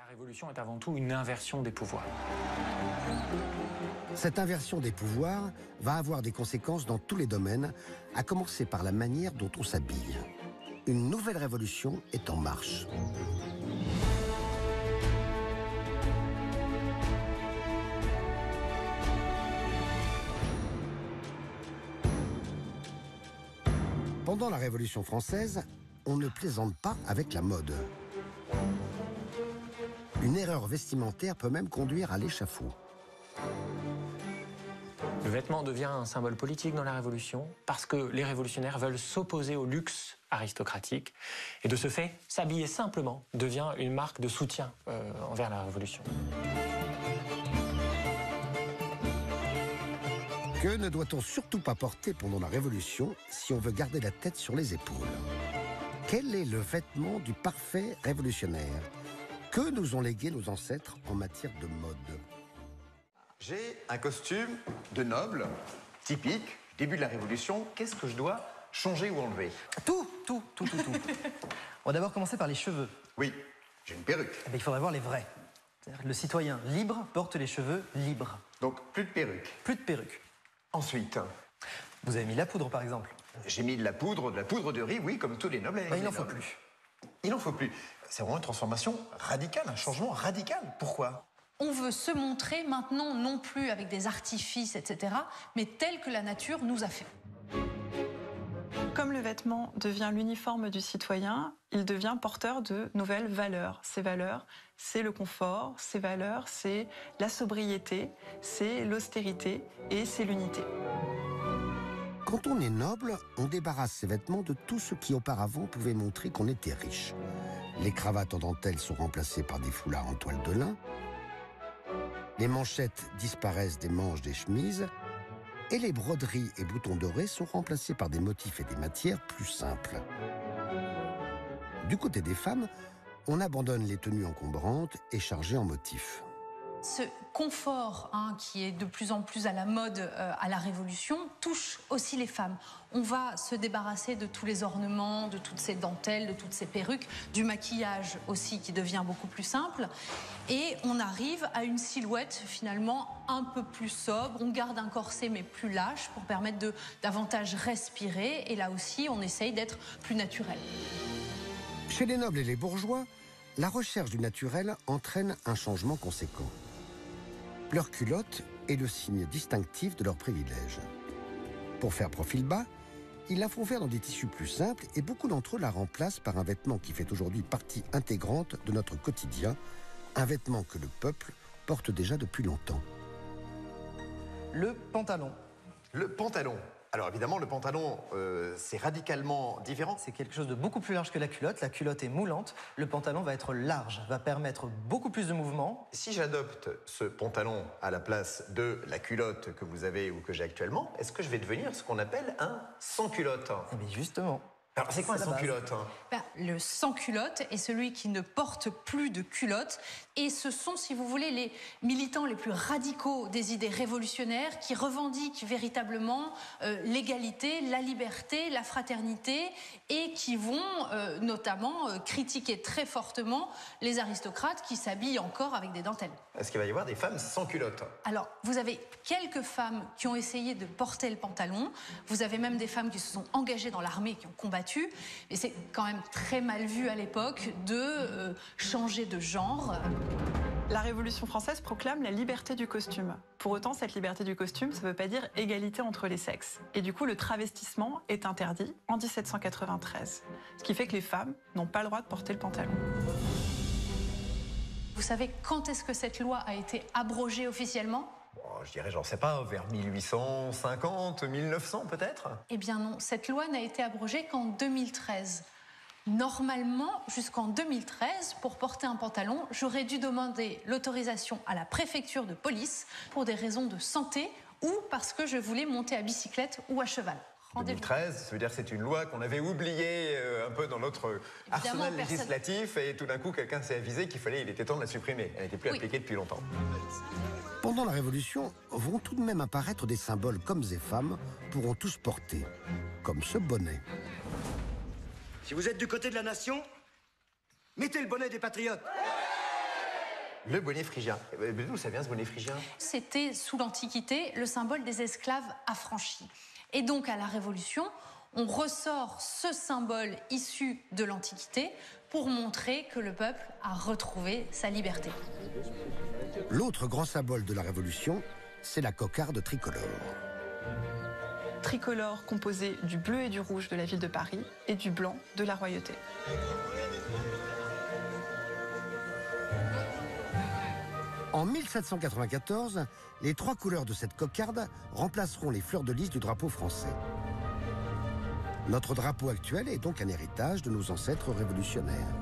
révolution est avant tout une inversion des pouvoirs. Cette inversion des pouvoirs va avoir des conséquences dans tous les domaines, à commencer par la manière dont on s'habille. Une nouvelle révolution est en marche. Pendant la Révolution française, on ne plaisante pas avec la mode. Une erreur vestimentaire peut même conduire à l'échafaud. Le vêtement devient un symbole politique dans la Révolution parce que les révolutionnaires veulent s'opposer au luxe aristocratique. Et de ce fait, s'habiller simplement devient une marque de soutien envers la Révolution. Que ne doit-on surtout pas porter pendant la Révolution si on veut garder la tête sur les épaules? Quel est le vêtement du parfait révolutionnaire? Que nous ont légué nos ancêtres en matière de mode? J'ai un costume de noble, typique, début de la Révolution. Qu'est-ce que je dois changer ou enlever? Tout. On va d'abord commencer par les cheveux. Oui, j'ai une perruque. Eh bien, il faudrait voir les vrais. C'est-à-dire que le citoyen libre porte les cheveux libres. Donc, plus de perruque. Plus de perruque. Ensuite, Vous avez mis la poudre, par exemple. j'ai mis de la poudre de riz, oui, comme tous les nobles. Il n'en faut plus. Il n'en faut plus. C'est vraiment une transformation radicale, un changement radical. Pourquoi? On veut se montrer maintenant non plus avec des artifices, etc., mais tel que la nature nous a fait. Comme le vêtement devient l'uniforme du citoyen, il devient porteur de nouvelles valeurs. Ces valeurs, c'est le confort, ces valeurs, c'est la sobriété, c'est l'austérité et c'est l'unité. Quand on est noble, on débarrasse ses vêtements de tout ce qui auparavant pouvait montrer qu'on était riche. Les cravates en dentelle sont remplacées par des foulards en toile de lin. Les manchettes disparaissent des manches des chemises et les broderies et boutons dorés sont remplacés par des motifs et des matières plus simples. Du côté des femmes, on abandonne les tenues encombrantes et chargées en motifs. Ce confort qui est de plus en plus à la mode à la Révolution touche aussi les femmes. On va se débarrasser de tous les ornements, de toutes ces dentelles, de toutes ces perruques, du maquillage aussi qui devient beaucoup plus simple. Et on arrive à une silhouette finalement un peu plus sobre. On garde un corset mais plus lâche pour permettre de davantage respirer. Et là aussi, on essaye d'être plus naturel. Chez les nobles et les bourgeois, la recherche du naturel entraîne un changement conséquent. Leur culotte est le signe distinctif de leur privilège. Pour faire profil bas, ils la font faire dans des tissus plus simples et beaucoup d'entre eux la remplacent par un vêtement qui fait aujourd'hui partie intégrante de notre quotidien, un vêtement que le peuple porte déjà depuis longtemps. Le pantalon. Le pantalon. Alors évidemment, le pantalon, c'est radicalement différent. C'est quelque chose de beaucoup plus large que la culotte. La culotte est moulante. Le pantalon va être large, va permettre beaucoup plus de mouvement. Si j'adopte ce pantalon à la place de la culotte que vous avez ou que j'ai actuellement, est-ce que je vais devenir ce qu'on appelle un sans-culotte? Eh bien justement. Alors c'est quoi un C'est la base. sans-culotte? Le sans-culotte est celui qui ne porte plus de culotte. Et ce sont, si vous voulez, les militants les plus radicaux des idées révolutionnaires qui revendiquent véritablement l'égalité, la liberté, la fraternité et qui vont notamment critiquer très fortement les aristocrates qui s'habillent encore avec des dentelles. Est-ce qu'il va y avoir des femmes sans culotte? Alors, vous avez quelques femmes qui ont essayé de porter le pantalon. Vous avez même des femmes qui se sont engagées dans l'armée, qui ont combattu. Et c'est quand même très mal vu à l'époque de changer de genre. La Révolution française proclame la liberté du costume. Pour autant, cette liberté du costume, ça ne veut pas dire égalité entre les sexes. Et du coup, le travestissement est interdit en 1793. Ce qui fait que les femmes n'ont pas le droit de porter le pantalon. Vous savez quand est-ce que cette loi a été abrogée officiellement ? Je dirais, j'en sais pas, vers 1850, 1900 peut-être? Eh bien non, cette loi n'a été abrogée qu'en 2013. Normalement, jusqu'en 2013, pour porter un pantalon, j'aurais dû demander l'autorisation à la préfecture de police pour des raisons de santé ou parce que je voulais monter à bicyclette ou à cheval. 2013, ça veut dire que c'est une loi qu'on avait oubliée un peu dans notre arsenal législatif et tout d'un coup quelqu'un s'est avisé il était temps de la supprimer. Elle n'était plus appliquée depuis longtemps. Pendant la Révolution, vont tout de même apparaître des symboles qu'hommes et femmes pourront tous porter, comme ce bonnet. Si vous êtes du côté de la nation, mettez le bonnet des patriotes. Le bonnet phrygien. D'où ça vient ce bonnet phrygien? C'était sous l'Antiquité le symbole des esclaves affranchis. Et donc à la Révolution, on ressort ce symbole issu de l'Antiquité pour montrer que le peuple a retrouvé sa liberté. L'autre grand symbole de la Révolution, c'est la cocarde tricolore. Tricolore composé du bleu et du rouge de la ville de Paris et du blanc de la royauté. En 1794, les 3 couleurs de cette cocarde remplaceront les fleurs de lys du drapeau français. Notre drapeau actuel est donc un héritage de nos ancêtres révolutionnaires.